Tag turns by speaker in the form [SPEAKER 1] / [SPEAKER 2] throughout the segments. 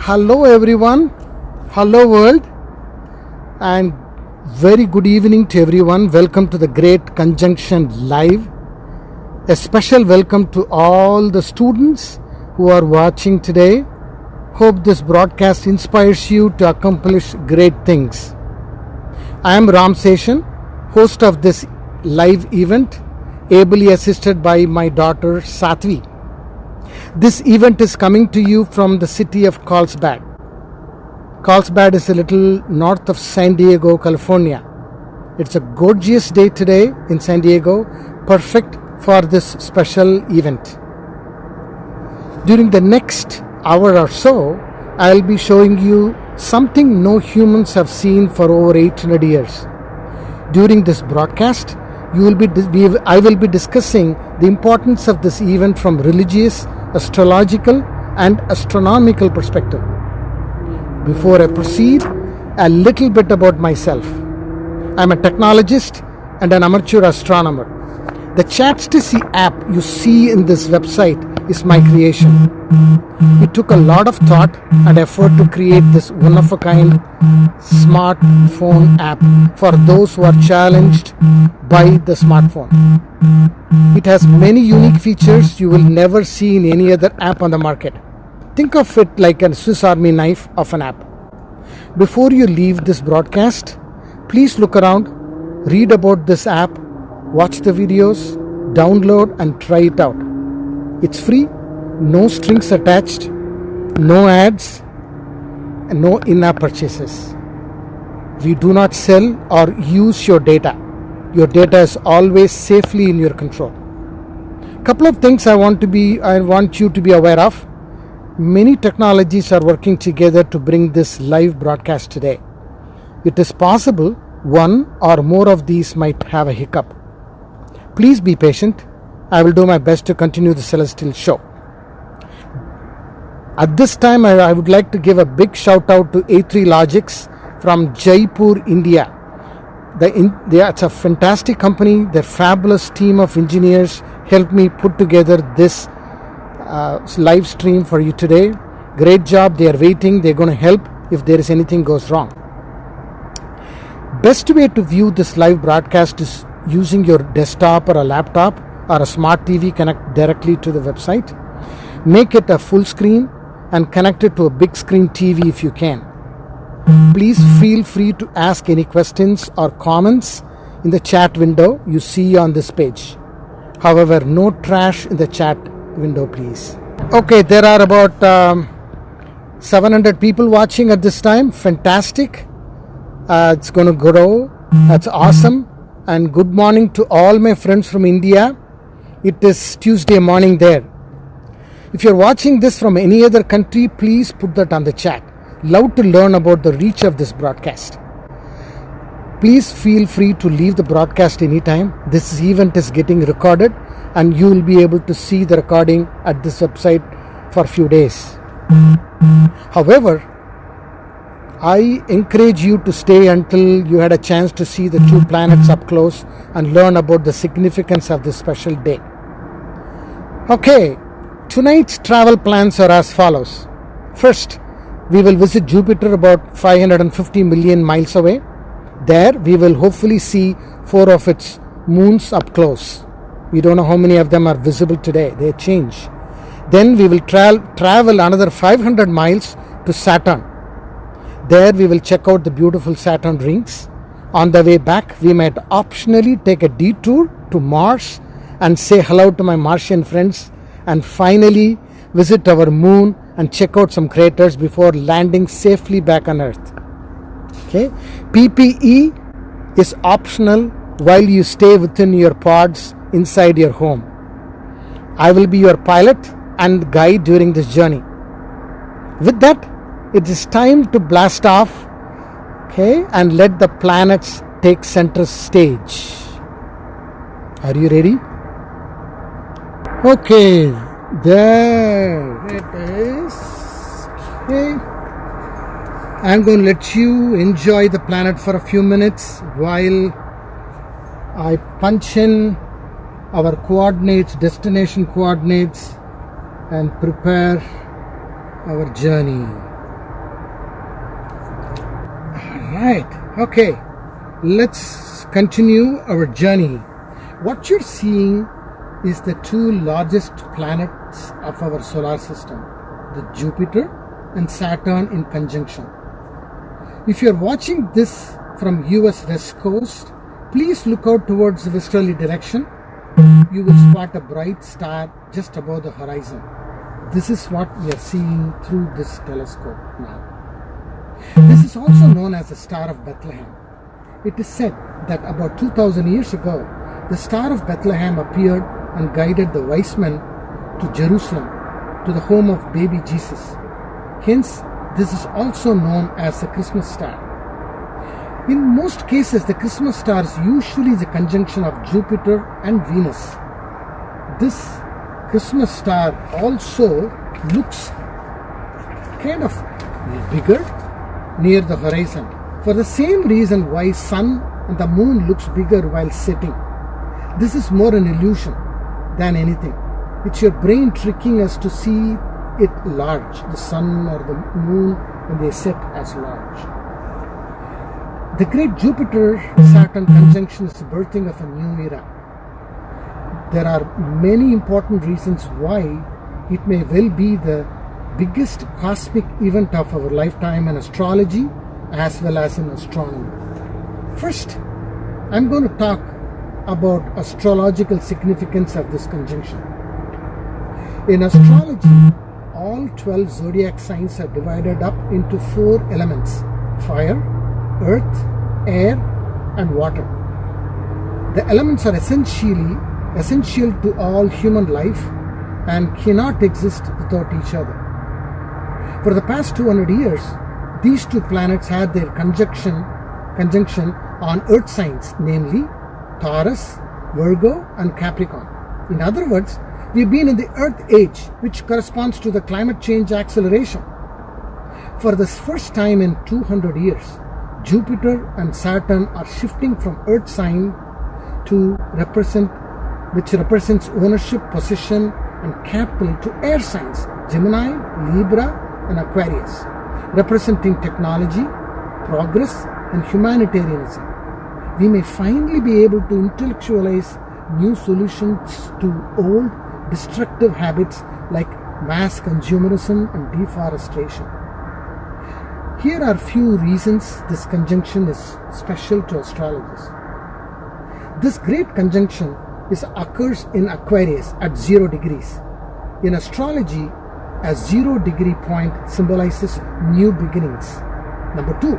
[SPEAKER 1] Hello everyone, hello world, and very good evening to everyone. Welcome to the Great Conjunction Live. A special welcome to all the students who are watching today. Hope this broadcast inspires you to accomplish great things. I am Seshan, host of this live event, ably assisted by my daughter Satvi. This event is coming to you from the city of Carlsbad. Carlsbad is a little north of San Diego, California. It's a gorgeous day today in San Diego, perfect for this special event. During the next hour or so, I'll be showing you something no humans have seen for over 800 years. During this broadcast, I will be discussing the importance of this event from religious, astrological, and astronomical perspective. Before I proceed, a little bit about myself. I'm a technologist and an amateur astronomer. The Chatstici app you see in this website is my creation. It took a lot of thought and effort to create this one-of-a-kind smartphone app for those who are challenged by the smartphone. It has many unique features you will never see in any other app on the market. Think of it like a Swiss Army knife of an app. Before you leave this broadcast, please look around, read about this app, watch the videos, download and try it out. It's free, no strings attached, no ads, and no in-app purchases. We do not sell or use your data. Your data is always safely in your control. Couple of things I want you to be aware of. Many technologies are working together to bring this live broadcast today. It is possible one or more of these might have a hiccup. Please be patient. I will do my best to continue the Celestial Show. At this time, I would like to give a big shout out to A3 Logics from Jaipur, India. It's a fantastic company. Their fabulous team of engineers helped me put together this live stream for you today. Great job. They are waiting. They're going to help if there is anything goes wrong. Best way to view this live broadcast is using your desktop or a laptop or a smart TV. Connect directly to the website. Make it a full screen and connect it to a big screen TV if you can. Please feel free to ask any questions or comments in the chat window you see on this page. However, no trash in the chat window, please. Okay, there are about 700 people watching at this time. Fantastic. It's going to grow. That's awesome. And good morning to all my friends from India. It is Tuesday morning there. If you're watching this from any other country, please put that on the chat. Love to learn about the reach of this broadcast. Please feel free to leave the broadcast anytime. This event is getting recorded and you will be able to see the recording at this website for a few days. However, I encourage you to stay until you had a chance to see the two planets up close and learn about the significance of this special day. Okay, tonight's travel plans are as follows. First, we will visit Jupiter about 550 million miles away. There, we will hopefully see 4 of its moons up close. We don't know how many of them are visible today. They change. Then we will travel another 500 miles to Saturn. There, we will check out the beautiful Saturn rings. On the way back, we might optionally take a detour to Mars and say hello to my Martian friends, and finally visit our moon and check out some craters before landing safely back on Earth. Okay, PPE is optional while you stay within your pods inside your home. I will be your pilot and guide during this journey. With that, it is time to blast off, okay, and let the planets take center stage. Are you ready? Okay, there it is. Okay. I'm going to let you enjoy the planet for a few minutes while I punch in our coordinates, destination coordinates, and prepare our journey. Right, okay, let's continue our journey. What you're seeing is the two largest planets of our solar system, the Jupiter and Saturn in conjunction. If you're watching this from US West Coast, please look out towards the westerly direction. You will spot a bright star just above the horizon. This is what we are seeing through this telescope now. This is also known as the Star of Bethlehem. It is said that about 2000 years ago, the Star of Bethlehem appeared and guided the wise men to Jerusalem, to the home of baby Jesus. Hence, this is also known as the Christmas star. In most cases, the Christmas star is usually the conjunction of Jupiter and Venus. This Christmas star also looks kind of bigger near the horizon, for the same reason why sun and the moon looks bigger while setting. This is more an illusion than anything. It's your brain tricking us to see it large, the sun or the moon when they set as large. The great Jupiter-Saturn conjunction is the birthing of a new era. There are many important reasons why it may well be the biggest cosmic event of our lifetime in astrology as well as in astronomy. First, I'm going to talk about astrological significance of this conjunction. In astrology, all 12 zodiac signs are divided up into 4 elements: fire, earth, air, and water. The elements are essential to all human life and cannot exist without each other. For the past 200 years, these two planets had their conjunction on earth signs, namely Taurus, Virgo, and Capricorn. In other words, we've been in the Earth age, which corresponds to the climate change acceleration. For the first time in 200 years, Jupiter and Saturn are shifting from Earth sign which represents ownership, possession, and capital, to air signs, Gemini, Libra, and Aquarius, representing technology, progress, and humanitarianism. We may finally be able to intellectualize new solutions to old destructive habits like mass consumerism and deforestation. Here are few reasons this conjunction is special to astrologers. This great conjunction occurs in Aquarius at 0 degrees. In astrology, a 0 degree point symbolizes new beginnings. Number 2,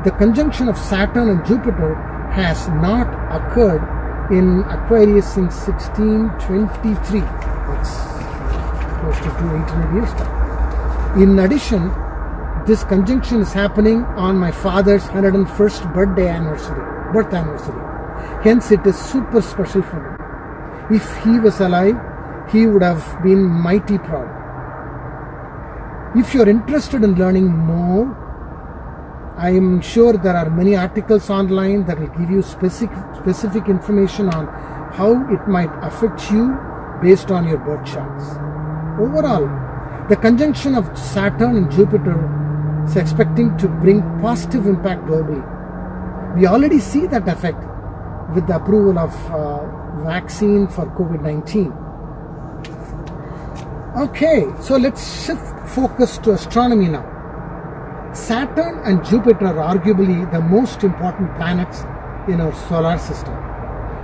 [SPEAKER 1] the conjunction of Saturn and Jupiter has not occurred in Aquarius since 1623. That's close to 800 years back. In addition, this conjunction is happening on my father's 101st birth anniversary. Hence, it is super special for me. If he was alive, he would have been mighty proud. If you're interested in learning more, I am sure there are many articles online that will give you specific information on how it might affect you based on your birth charts. Overall, the conjunction of Saturn and Jupiter is expecting to bring positive impact globally. We already see that effect with the approval of vaccine for COVID-19. Okay, so let's shift focus to astronomy now. Saturn and Jupiter are arguably the most important planets in our solar system,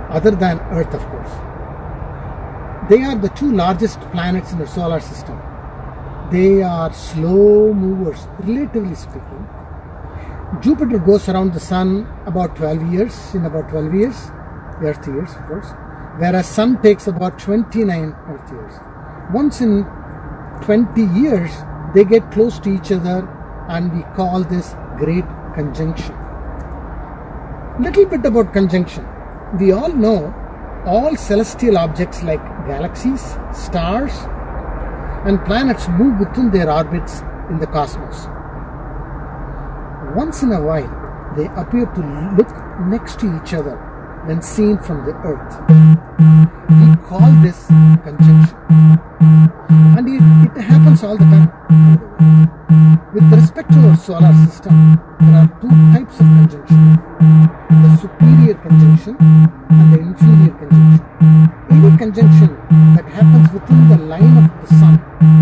[SPEAKER 1] other than Earth, of course. They are the 2 largest planets in the solar system. They are slow movers, relatively speaking. Jupiter goes around the Sun about 12 years, Earth years, of course, whereas Sun takes about 29 Earth years. Once in 20 years, they get close to each other, and we call this great conjunction. Little bit about conjunction. We all know all celestial objects like galaxies, stars, and planets move within their orbits in the cosmos. Once in a while, they appear to look next to each other when seen from the Earth. We call this conjunction. And it happens all the time. With respect to our solar system, there are 2 types of and the inferior conjunction. Any conjunction that happens within the line of the sun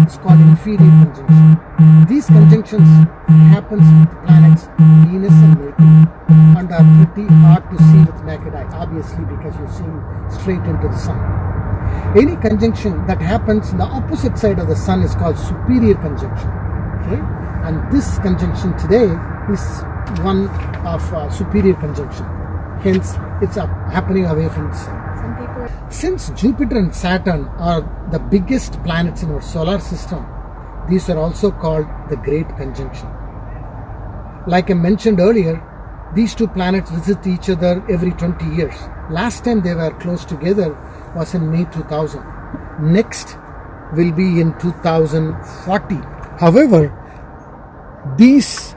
[SPEAKER 1] is called inferior conjunction. These conjunctions happens with the planets Venus and Mercury and are pretty hard to see with naked eye, obviously, because you're seeing straight into the sun. Any conjunction that happens in the opposite side of the sun is called superior conjunction. Okay, and this conjunction today is one of superior conjunction. Hence, it's happening away from the sun. Since Jupiter and Saturn are the biggest planets in our solar system, these are also called the Great Conjunction. Like I mentioned earlier, these two planets visit each other every 20 years. Last time they were close together was in May 2000. Next will be in 2040. However, these...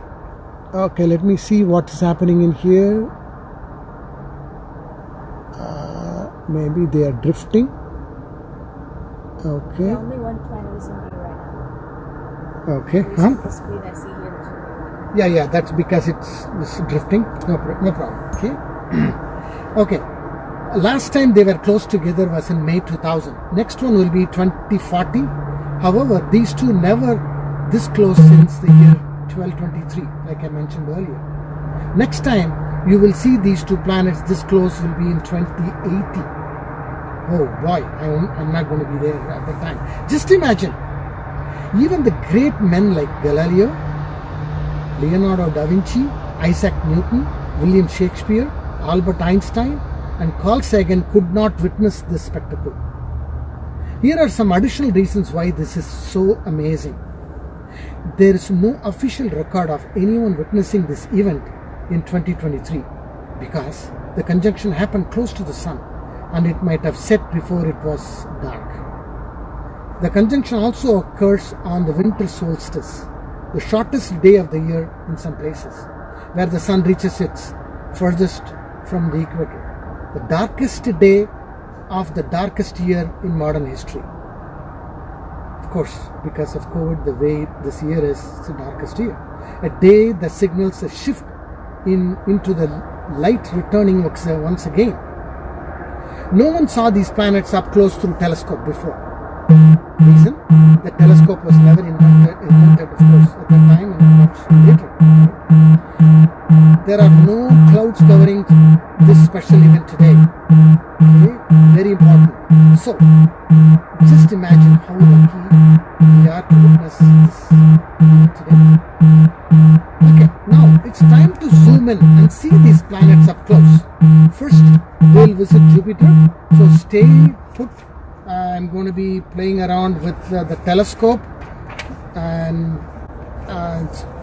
[SPEAKER 1] Okay, let me see what is happening in here. Maybe they are drifting. Okay.
[SPEAKER 2] The only one planet is in view right now.
[SPEAKER 1] Okay.
[SPEAKER 2] The screen I see here is only one.
[SPEAKER 1] Yeah, that's because it's drifting. No problem. Okay. Okay. Last time they were close together was in May 2000. Next one will be 2040. However, these two never this close since the year 1223, like I mentioned earlier. Next time you will see these two planets this close will be in 2080. Oh boy, I'm not going to be there at that time. Just imagine, even the great men like Galileo, Leonardo da Vinci, Isaac Newton, William Shakespeare, Albert Einstein, and Carl Sagan could not witness this spectacle. Here are some additional reasons why this is so amazing. There is no official record of anyone witnessing this event in 2023 because the conjunction happened close to the sun and it might have set before it was dark. The conjunction also occurs on the winter solstice, the shortest day of the year in some places, where the sun reaches its furthest from the equator. The darkest day of the darkest year in modern history. Of course, because of COVID, the way this year is, it's the darkest year. A day that signals a shift into the light returning once again. No one saw these planets up close through telescope before. Reason? The telescope was never invented of course, at that time and much later. There are no clouds covering this special event today. Okay? Very important. So, just imagine how lucky we are to witness this today. Okay, now it's time to zoom in and see these planets up close. First, we'll visit Jupiter. So stay put. I'm going to be playing around with the telescope and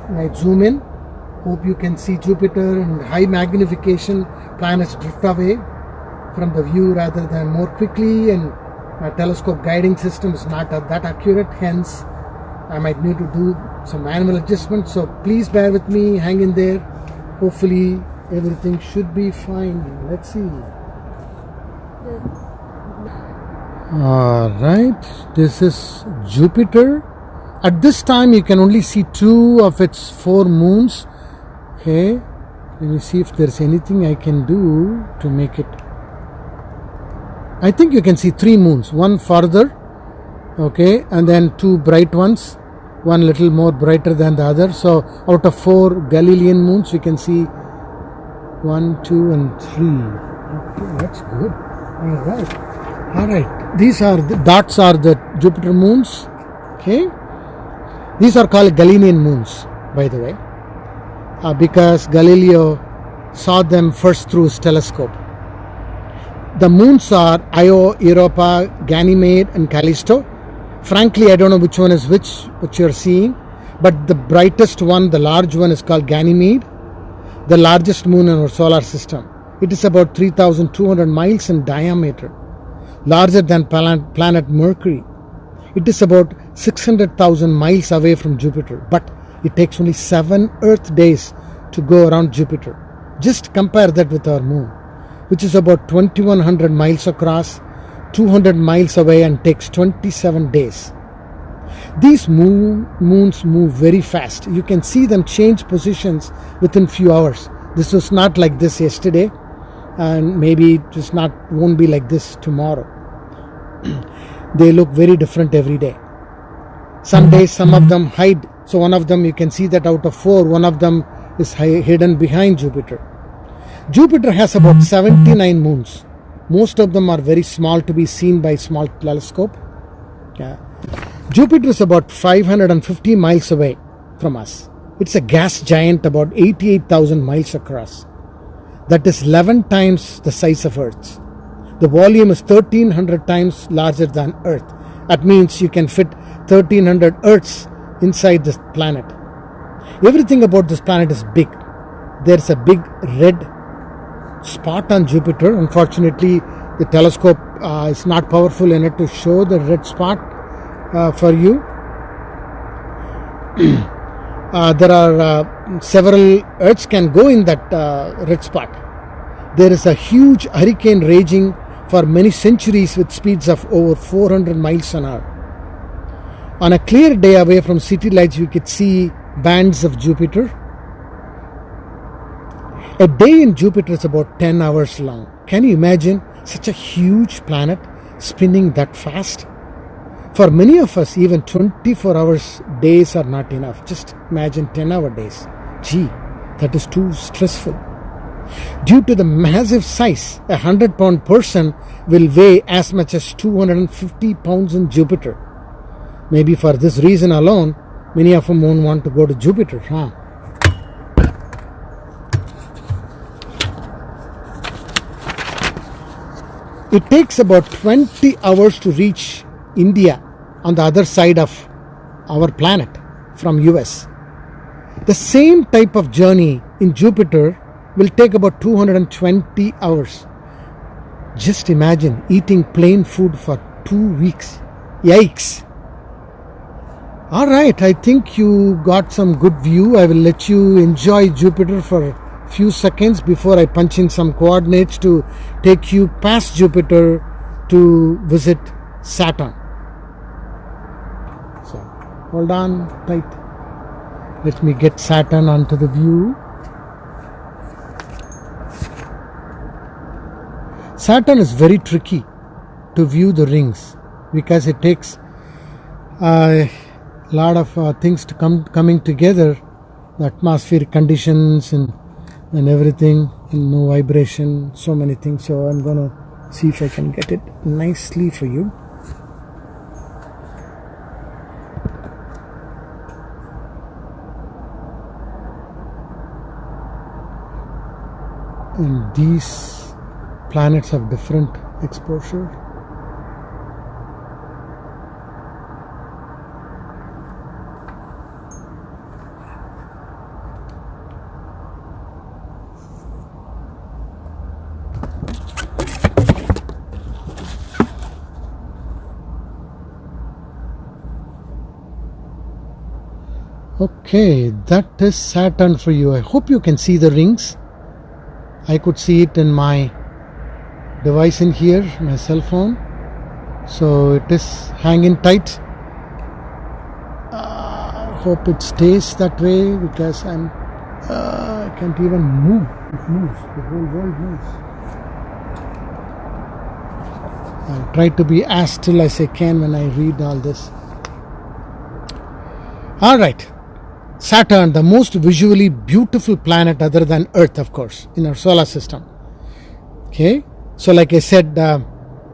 [SPEAKER 1] might zoom in. Hope you can see Jupiter and high magnification. Planets drift away from the view rather than more quickly, and my telescope guiding system is not that accurate. Hence, I might need to do some manual adjustments. So please bear with me. Hang in there. Hopefully everything should be fine. Let's see. Alright, this is Jupiter. At this time you can only see 2 of its 4 moons. Okay, let me see if there's anything I can do to make it. I think you can see 3 moons, one farther, okay, and then 2 bright ones, one little more brighter than the other. So out of 4 Galilean moons we can see 1, 2 and 3. Okay, that's good. Alright, these are the dots are the Jupiter moons. Okay, these are called Galilean moons, by the way, because Galileo saw them first through his telescope. The moons are Io, Europa, Ganymede and Callisto. Frankly, I don't know which one is which you're seeing, but the brightest one, the large one, is called Ganymede, the largest moon in our solar system. It is about 3,200 miles in diameter, larger than planet Mercury. It is about 600,000 miles away from Jupiter, but it takes only 7 Earth days to go around Jupiter. Just compare that with our moon, which is about 2,100 miles across, 200 miles away, and takes 27 days. These moons move very fast. You can see them change positions within few hours. This was not like this yesterday. and maybe it just won't be like this tomorrow. They look very different every day. Some days some of them hide. So one of them, you can see that out of 4, one of them is hidden behind Jupiter. Jupiter has about 79 moons. Most of them are very small to be seen by small telescope. Jupiter is about 550 miles away from us. It's a gas giant about 88,000 miles across. That is 11 times the size of Earth. The volume is 1300 times larger than Earth. That means you can fit 1300 Earths inside this planet. Everything about this planet is big. There's a big red spot on Jupiter. Unfortunately, the telescope is not powerful enough to show the red spot for you. There are several Earths can go in that red spot. There is a huge hurricane raging for many centuries with speeds of over 400 miles an hour. On a clear day away from city lights, you could see bands of Jupiter. A day in Jupiter is about 10 hours long. Can you imagine such a huge planet spinning that fast? For many of us, even 24 hours days are not enough. Just imagine 10-hour days. Gee, that is too stressful. Due to the massive size, a 100-pound person will weigh as much as 250 pounds in Jupiter. Maybe for this reason alone, many of them won't want to go to Jupiter, huh? It takes about 20 hours to reach India on the other side of our planet from US. The same type of journey in Jupiter will take about 220 hours. Just imagine eating plain food for 2 weeks. Yikes! Alright, I think you got some good view. I will let you enjoy Jupiter for a few seconds before I punch in some coordinates to take you past Jupiter to visit Saturn. So, hold on tight. Let me get Saturn onto the view. Saturn is very tricky to view the rings because it takes a lot of things to coming together, the atmospheric conditions and everything, and no vibration, so many things. So I'm going to see if I can get it nicely for you. And these planets have different exposure. Okay, that is Saturn for you. I hope you can see the rings. I could see it in my device in here, my cell phone. So it is hanging tight. Hope it stays that way because I can't even move. It moves. The whole world moves. I'll try to be as still as I can when I read all this. Alright. Saturn, the most visually beautiful planet other than Earth, of course, in our solar system. Okay, so like I said,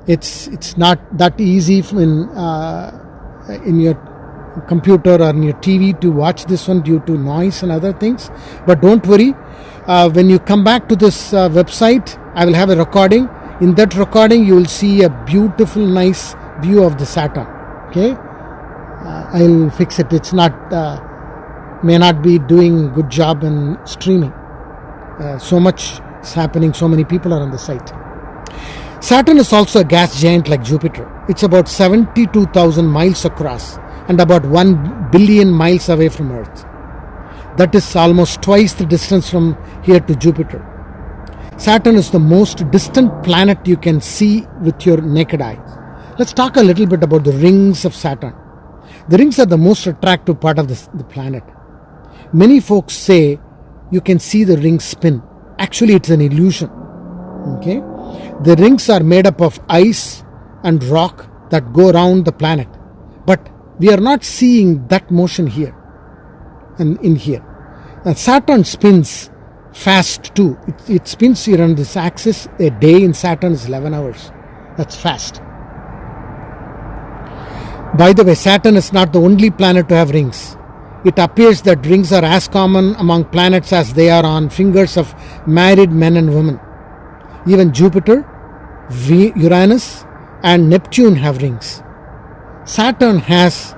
[SPEAKER 1] it's not that easy in your computer or in your TV to watch this one due to noise and other things. But don't worry, when you come back to this website, I will have a recording. In that recording, you will see a beautiful, nice view of the Saturn. Okay, I'll fix it. It's not. May not be doing good job in streaming. So much is happening, so many people are on the site. Saturn is also a gas giant like Jupiter. It's about 72,000 miles across and about 1 billion miles away from Earth. That is almost twice the distance from here to Jupiter. Saturn is the most distant planet you can see with your naked eye. Let's talk a little bit about the rings of Saturn. The rings are the most attractive part of the planet. Many folks say you can see the rings spin. Actually, it's an illusion. Okay, the rings are made up of ice and rock that go around the planet, but we are not seeing that motion here and in here. And Saturn spins fast too. It spins here on this axis. A day in Saturn is 11 hours. That's fast. By the way, Saturn is not the only planet to have rings. It appears that rings are as common among planets as they are on fingers of married men and women. Even Jupiter, Uranus, and Neptune have rings. Saturn has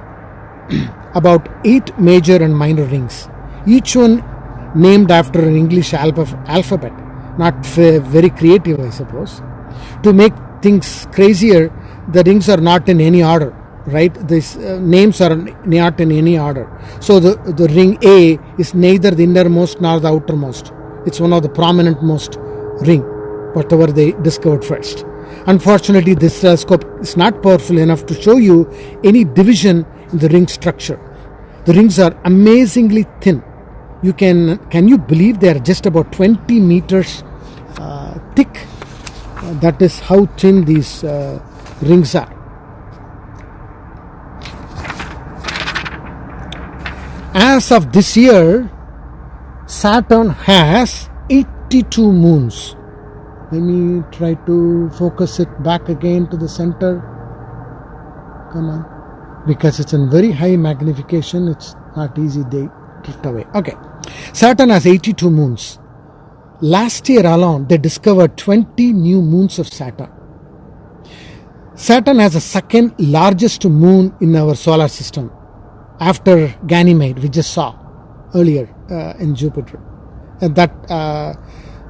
[SPEAKER 1] about 8 major and minor rings, each one named after an English alphabet. Not very creative, I suppose. To make things crazier, the rings are not in any order, right? These names are not in any order. So the ring A is neither the innermost nor the outermost. It's one of the prominent most ring, whatever they discovered first. Unfortunately, this telescope is not powerful enough to show you any division in the ring structure. The rings are amazingly thin. Can you believe they are just about 20 meters thick? That is how thin these rings are. As of this year, Saturn has 82 moons. Let me try to focus it back again to the center. Come on. Because it's in very high magnification, it's not easy. They drift away. Okay. Saturn has 82 moons. Last year alone, they discovered 20 new moons of Saturn. Saturn has the second largest moon in our solar system after Ganymede, we just saw earlier in Jupiter. And that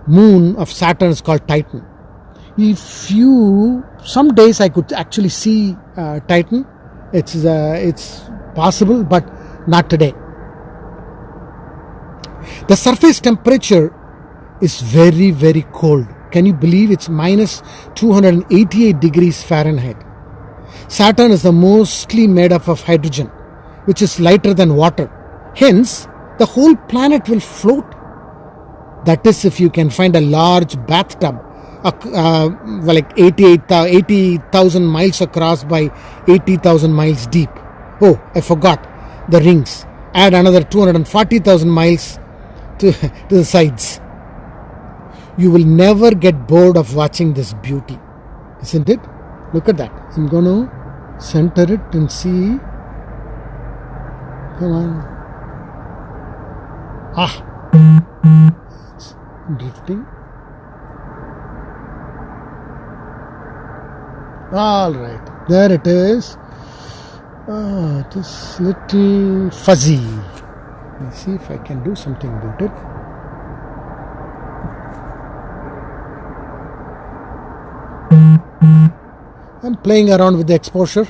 [SPEAKER 1] moon of Saturn is called Titan. Some days I could actually see Titan. It's possible, but not today. The surface temperature is very, very cold. Can you believe it's minus 288 degrees Fahrenheit? Saturn is mostly made up of hydrogen, which is lighter than water. Hence, the whole planet will float. That is, if you can find a large bathtub, like 80,000 miles across by 80,000 miles deep. Oh, I forgot the rings. Add another 240,000 miles to the sides. You will never get bored of watching this beauty, isn't it? Look at that. I'm going to center it and see. Come on. It's drifting. All right. There it is. Oh, it is little fuzzy. Let me see if I can do something about it. I'm playing around with the exposure.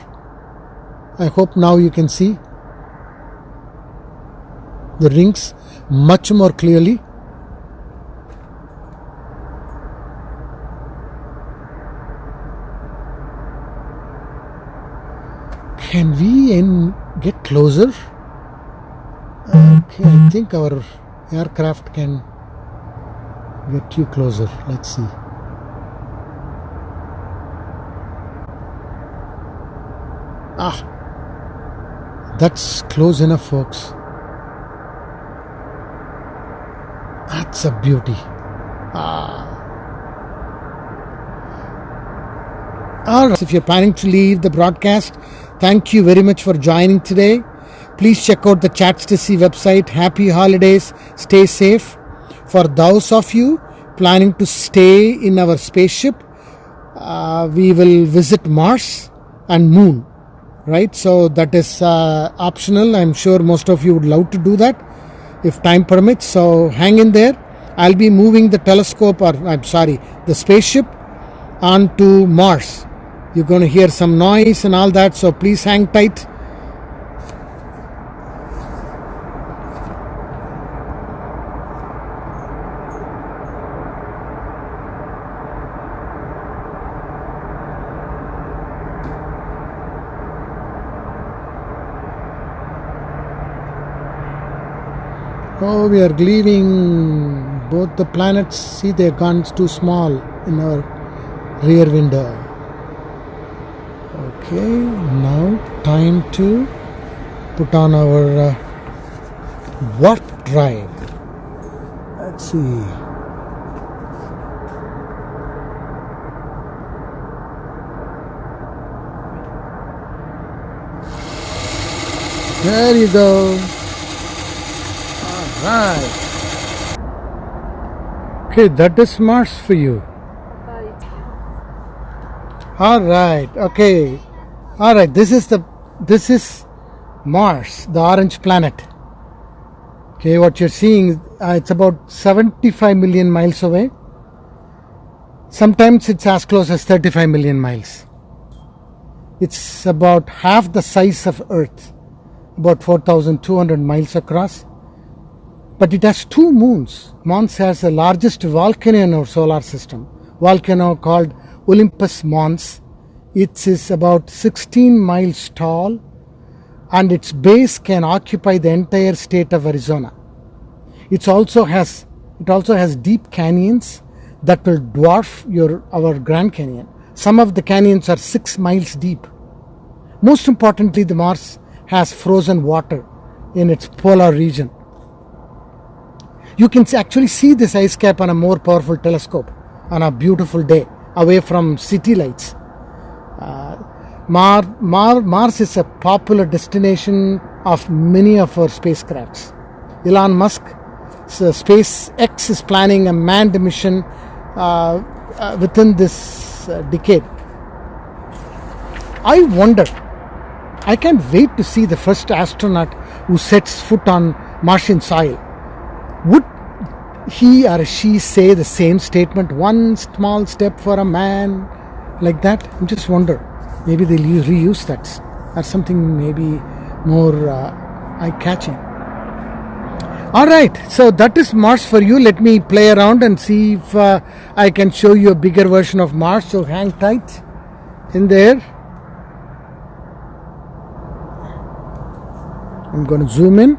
[SPEAKER 1] I hope now you can see the rings much more clearly. Can we get closer? Okay, I think our aircraft can get you closer. Let's see. That's close enough, folks. That's a beauty. Alright, if you're planning to leave the broadcast, thank you very much for joining today. Please check out the Chatsticy website. Happy holidays. Stay safe. For those of you planning to stay in our spaceship, we will visit Mars and Moon. Right, so that is optional. I'm sure most of you would love to do that if time permits. So hang in there. I'll be moving the the spaceship onto Mars. You're going to hear some noise and all that, so please hang tight. Oh, we are leaving both the planets, see their guns too small in our rear window. Okay, now time to put on our warp drive. Let's see. There you go. Alright. Okay, that is Mars for you. Alright, okay. Alright, this is Mars, the orange planet. Okay, what you're seeing, it's about 75 million miles away. Sometimes it's as close as 35 million miles. It's about half the size of Earth, about 4,200 miles across. But it has two moons. Mons has the largest volcano in our solar system, volcano called Olympus Mons. It is about 16 miles tall, and its base can occupy the entire state of Arizona. It also has deep canyons that will dwarf our Grand Canyon. Some of the canyons are 6 miles deep. Most importantly, the Mars has frozen water in its polar region. You can actually see this ice cap on a more powerful telescope on a beautiful day away from city lights. Mars is a popular destination of many of our spacecrafts. Elon Musk, SpaceX is planning a manned mission within this decade. I can't wait to see the first astronaut who sets foot on Martian soil. Would he or she say the same statement, one small step for a man, like that? I just wonder. Maybe they'll reuse that or something maybe more eye-catching. Alright, so that is Mars for you. Let me play around and see if I can show you a bigger version of Mars. So hang tight in there. I'm going to zoom in.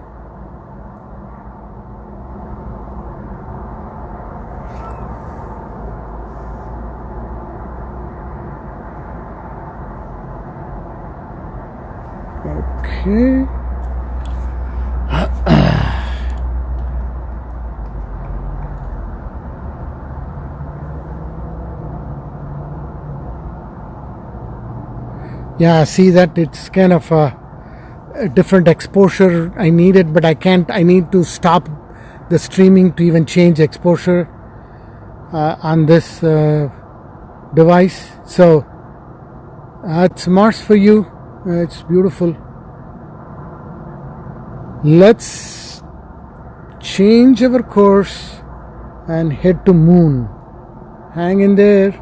[SPEAKER 1] Okay. Yeah, see that it's kind of a different exposure I needed, but I can't. I need to stop the streaming to even change exposure on this device. So it's Mars for you. It's beautiful. Let's change our course and head to Moon. Hang in there.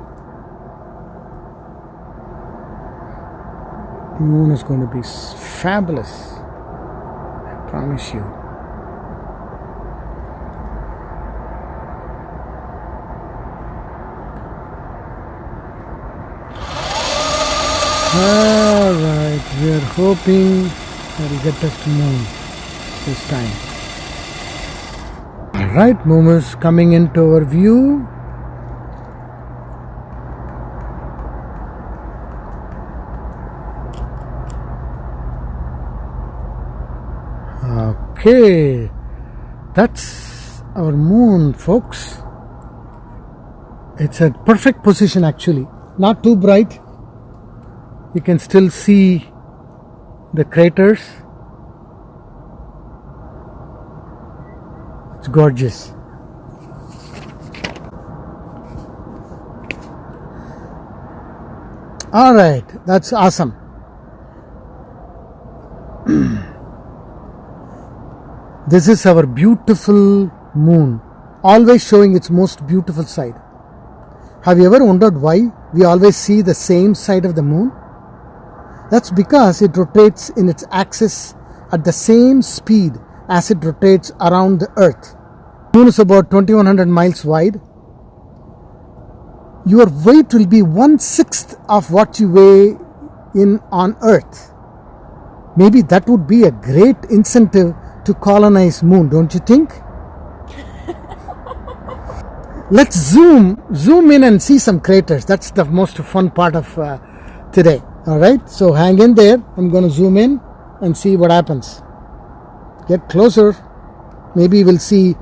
[SPEAKER 1] Moon is going to be fabulous. I promise you. Alright, we are hoping that we get us to Moon this time. Alright, Moon is coming into our view. Okay, that's our Moon, folks. It's a perfect position actually, not too bright. You can still see the craters. It's gorgeous. All right, that's awesome. This is our beautiful Moon, always showing its most beautiful side. Have you ever wondered why we always see the same side of the Moon? That's because it rotates in its axis at the same speed as it rotates around the Earth. The Moon is about 2100 miles wide. Your weight will be 1/6 of what you weigh on Earth. Maybe that would be a great incentive to colonize Moon, don't you think? let's zoom in and see some craters. That's the most fun part of today. All right, so hang in there. I'm going to zoom in and see what happens. Get closer. Maybe we'll see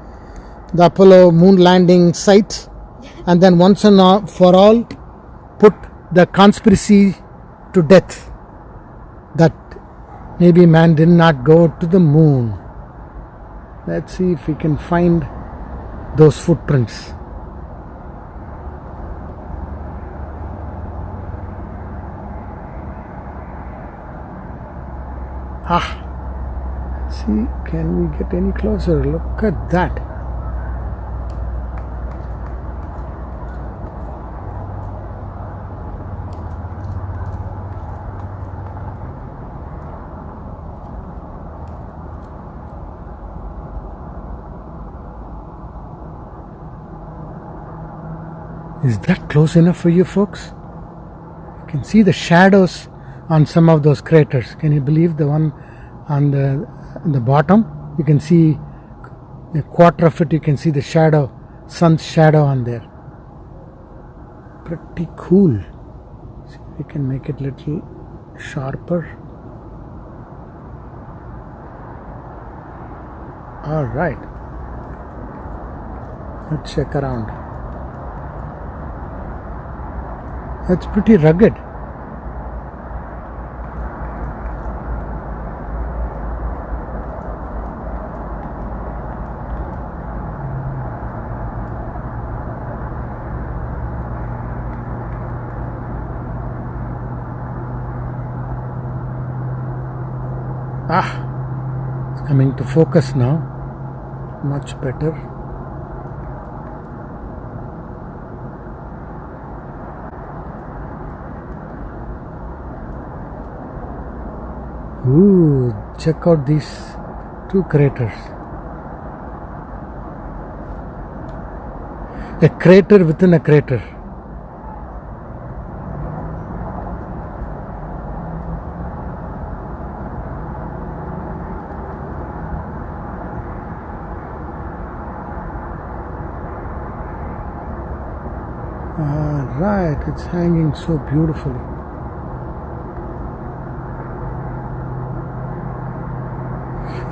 [SPEAKER 1] the Apollo moon landing site, and then once and for all put the conspiracy to death that maybe man did not go to the moon. Let's see if we can find those footprints. See, can we get any closer? Look at that. Is that close enough for you folks? You can see the shadows on some of those craters. Can you believe the one on the bottom? You can see a quarter of it. You can see the shadow, sun's shadow on there. Pretty cool. See if we can make it a little sharper. All right. Let's check around. That's pretty rugged. It's coming to focus now. Much better. Ooh, check out these two craters. A crater within a crater. Right, it's hanging so beautifully.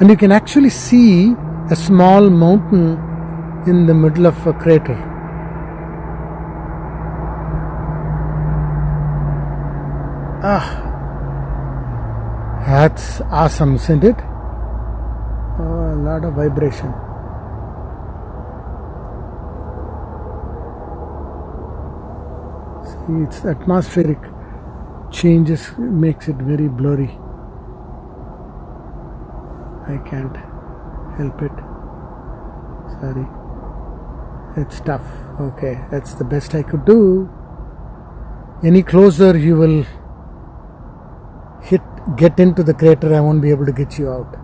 [SPEAKER 1] And you can actually see a small mountain in the middle of a crater. That's awesome, isn't it? Oh, a lot of vibration. See, it's atmospheric changes, makes it very blurry. I can't help it. Sorry. It's tough. Okay, that's the best I could do. Any closer you will get into the crater, I won't be able to get you out.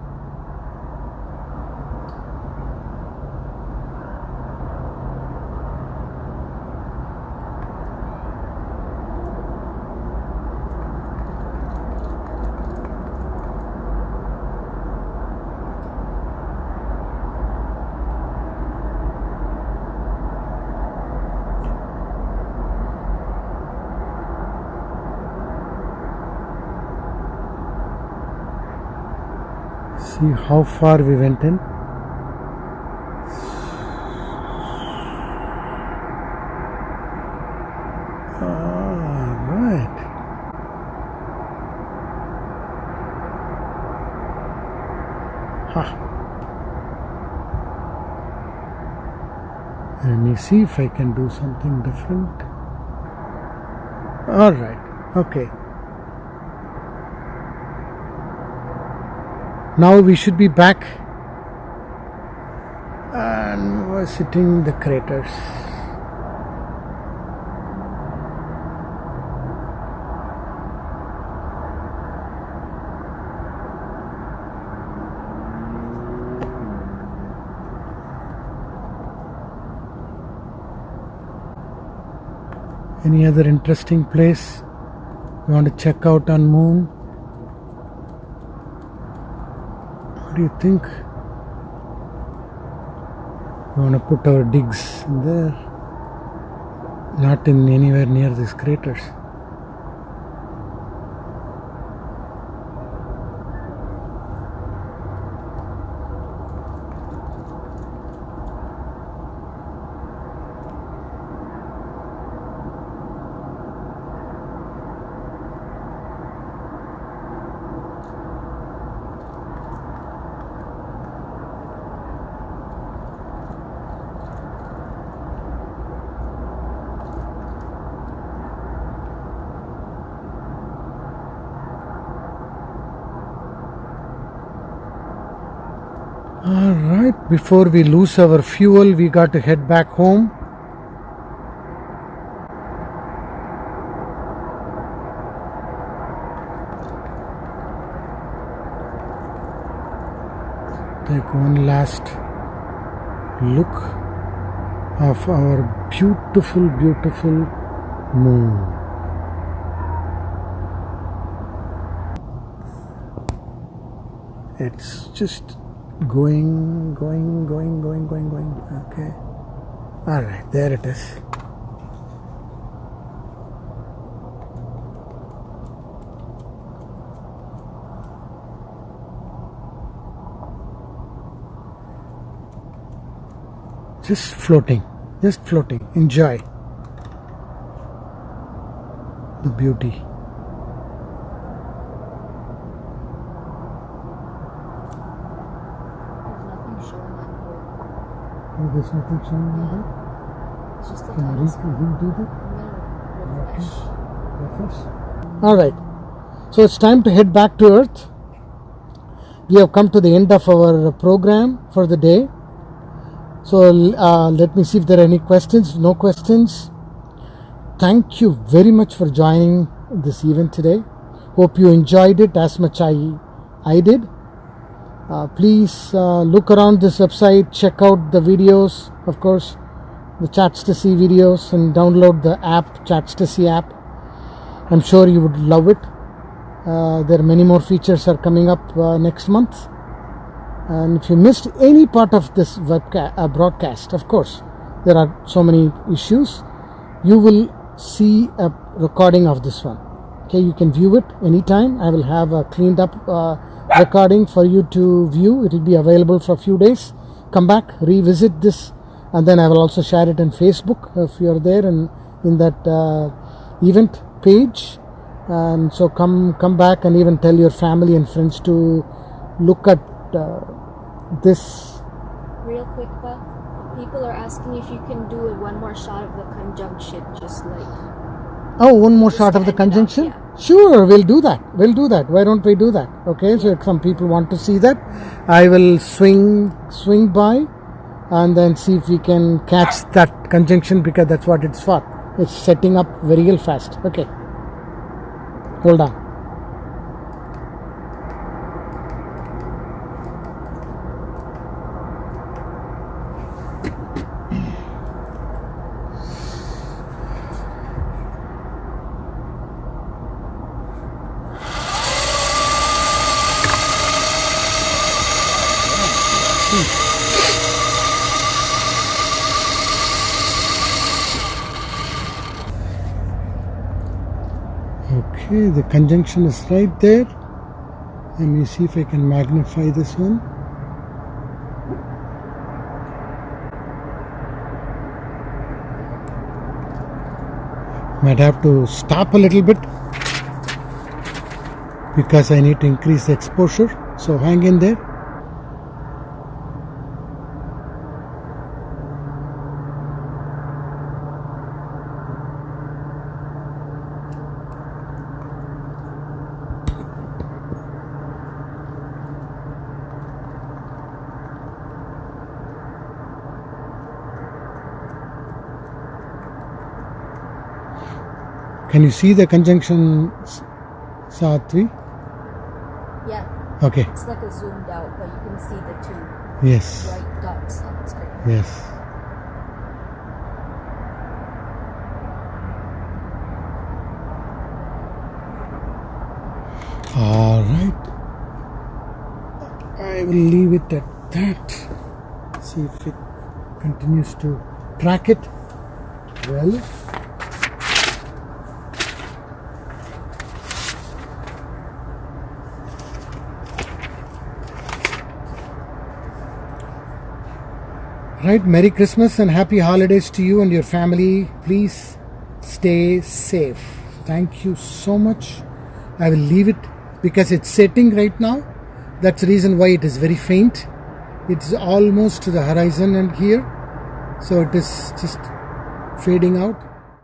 [SPEAKER 1] See how far we went in. Alright. Let me see if I can do something different. Alright, okay. Now we should be back and we're visiting the craters. Any other interesting place you want to check out on Moon? What do you think? We want to put our digs in there. Not in anywhere near these craters. Alright, before we lose our fuel, we got to head back home. Take one last look of our beautiful, beautiful moon. It's just going. Okay. Alright, there it is. Just floating. Enjoy the beauty. There's nothing showing on that?
[SPEAKER 2] It's just the
[SPEAKER 1] Can I
[SPEAKER 2] times.
[SPEAKER 1] redo that?
[SPEAKER 2] No, refresh.
[SPEAKER 1] Alright, so it's time to head back to Earth. We have come to the end of our program for the day. So let me see if there are any questions. No questions. Thank you very much for joining this event today. Hope you enjoyed it as much I did. Please look around this website, check out the videos, of course, the Chats to See videos, and download the app, Chats to See app. I'm sure you would love it. There are many more features are coming up next month. And if you missed any part of this broadcast, of course, there are so many issues. You will see a recording of this one. Okay, you can view it anytime. I will have a cleaned up recording for you to view. It will be available for a few days. Come back, revisit this, and then I will also share it on Facebook if you are there and in that event page. And so come back and even tell your family and friends to look at this.
[SPEAKER 2] Real quick, Buck. People are asking if you can do one more shot of the conjunction, just like.
[SPEAKER 1] Oh, one more shot of the conjunction?
[SPEAKER 2] Yeah.
[SPEAKER 1] Sure, we'll do that. Why don't we do that? Okay, so if some people want to see that, I will swing by and then see if we can catch that conjunction, because that's what it's for. It's setting up real fast. Okay. Hold on. Okay, the conjunction is right there. Let me see if I can magnify this one. Might have to stop a little bit because I need to increase the exposure. So hang in there. Can you see the conjunction, Satvi?
[SPEAKER 2] Yeah.
[SPEAKER 1] Okay.
[SPEAKER 2] It's like a zoomed out, but you can see the two
[SPEAKER 1] Yes.
[SPEAKER 2] white dots on the screen.
[SPEAKER 1] Yes. All right. I will leave it at that. See if it continues to track it well. Right, Merry Christmas and Happy Holidays to you and your family. Please stay safe. Thank you so much. I will leave it because it's setting right now. That's the reason why it is very faint. It's almost to the horizon and here. So it is just fading out.